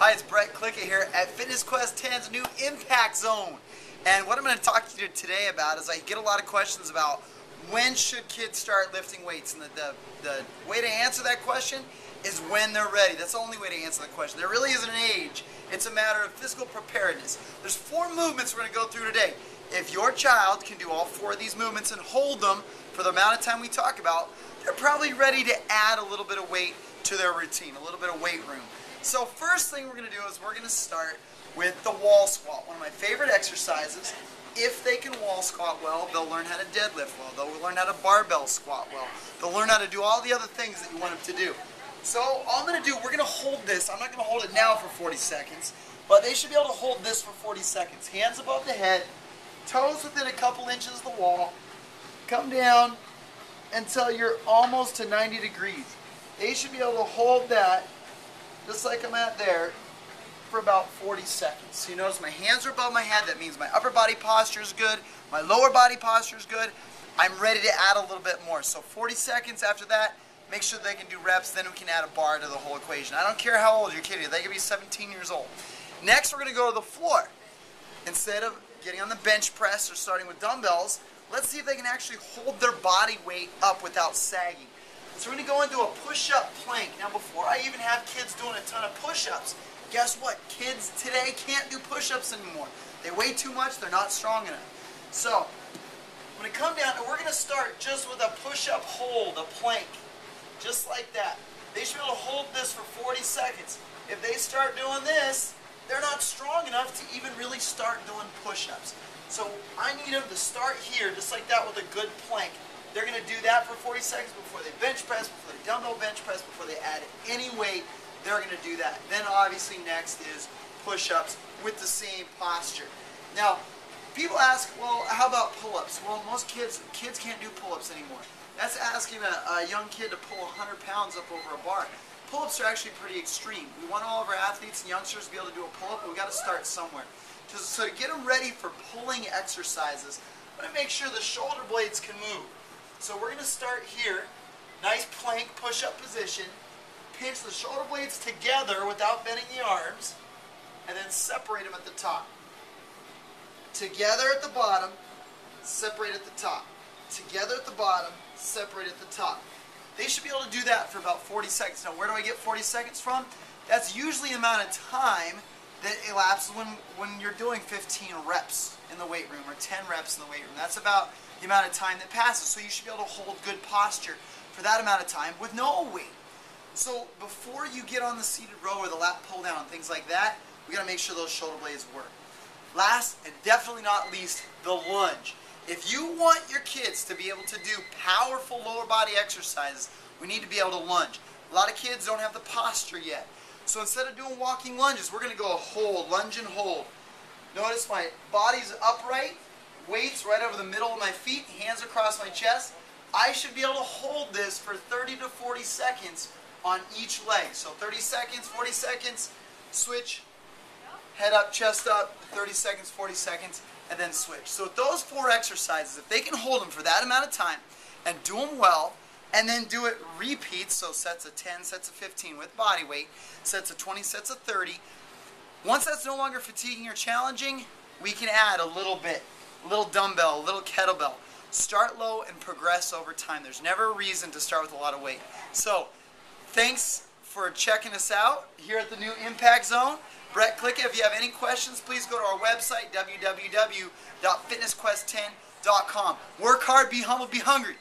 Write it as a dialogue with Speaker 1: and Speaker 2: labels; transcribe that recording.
Speaker 1: Hi, it's Brett Clickett here at Fitness Quest 10's new Impact Zone. And what I'm going to talk to you today about is I get a lot of questions about when should kids start lifting weights. And the way to answer that question is when they're ready. That's the only way to answer the question. There really isn't an age. It's a matter of physical preparedness. There's 4 movements we're going to go through today. If your child can do all 4 of these movements and hold them for the amount of time we talk about, they're probably ready to add a little bit of weight to their routine, a little bit of weight room. So first thing we're going to do is we're going to start with the wall squat, one of my favorite exercises. If they can wall squat well, they'll learn how to deadlift well. They'll learn how to barbell squat well. They'll learn how to do all the other things that you want them to do. So all I'm going to do, we're going to hold this. I'm not going to hold it now for 40 seconds, but they should be able to hold this for 40 seconds. Hands above the head, toes within a couple inches of the wall. Come down until you're almost to 90 degrees. They should be able to hold that just like I'm at there for about 40 seconds. So you notice my hands are above my head. That means my upper body posture is good. My lower body posture is good. I'm ready to add a little bit more. So 40 seconds after that, make sure they can do reps. Then we can add a bar to the whole equation. I don't care how old your kid is. They could be 17 years old. Next, we're going to go to the floor. Instead of getting on the bench press or starting with dumbbells, let's see if they can actually hold their body weight up without sagging. So we're going to go into a push-up plank. Now before I even have kids doing a ton of push-ups, guess what? Kids today can't do push-ups anymore. They weigh too much, they're not strong enough. So I'm going to come down and we're going to start just with a push-up hold, a plank. Just like that. They should be able to hold this for 40 seconds. If they start doing this, they're not strong enough to even really start doing push-ups. So I need them to start here just like that with a good plank. They're going to do that for 40 seconds before they bench press, before they dumbbell bench press, before they add any weight. They're going to do that. Then obviously next is push-ups with the same posture. Now, people ask, well, how about pull-ups? Well, most kids can't do pull-ups anymore. That's asking a young kid to pull 100 pounds up over a bar. Pull-ups are actually pretty extreme. We want all of our athletes and youngsters to be able to do a pull-up, but we've got to start somewhere. So to get them ready for pulling exercises, I'm going to make sure the shoulder blades can move. So we're going to start here, nice plank push-up position, pinch the shoulder blades together without bending the arms, and then separate them at the top. Together at the bottom, separate at the top. Together at the bottom, separate at the top. They should be able to do that for about 40 seconds. Now where do I get 40 seconds from? That's usually the amount of time that elapses when you're doing 15 reps in the weight room or 10 reps in the weight room. That's about the amount of time that passes. So you should be able to hold good posture for that amount of time with no weight. So before you get on the seated row or the lat pull down and things like that, we got to make sure those shoulder blades work. Last and definitely not least, the lunge. If you want your kids to be able to do powerful lower body exercises, we need to be able to lunge. A lot of kids don't have the posture yet. So instead of doing walking lunges, we're going to go hold, lunge and hold. Notice my body's upright, weights right over the middle of my feet, hands across my chest. I should be able to hold this for 30 to 40 seconds on each leg. So 30 seconds, 40 seconds, switch, head up, chest up, 30 seconds, 40 seconds, and then switch. So those 4 exercises, if they can hold them for that amount of time and do them well, and then do it repeats, so sets of 10, sets of 15 with body weight, sets of 20, sets of 30. Once that's no longer fatiguing or challenging, we can add a little bit, a little dumbbell, a little kettlebell. Start low and progress over time. There's never a reason to start with a lot of weight. So, thanks for checking us out here at the new Impact Zone. Brett Clickett. If you have any questions, please go to our website, www.fitnessquest10.com. Work hard, be humble, be hungry.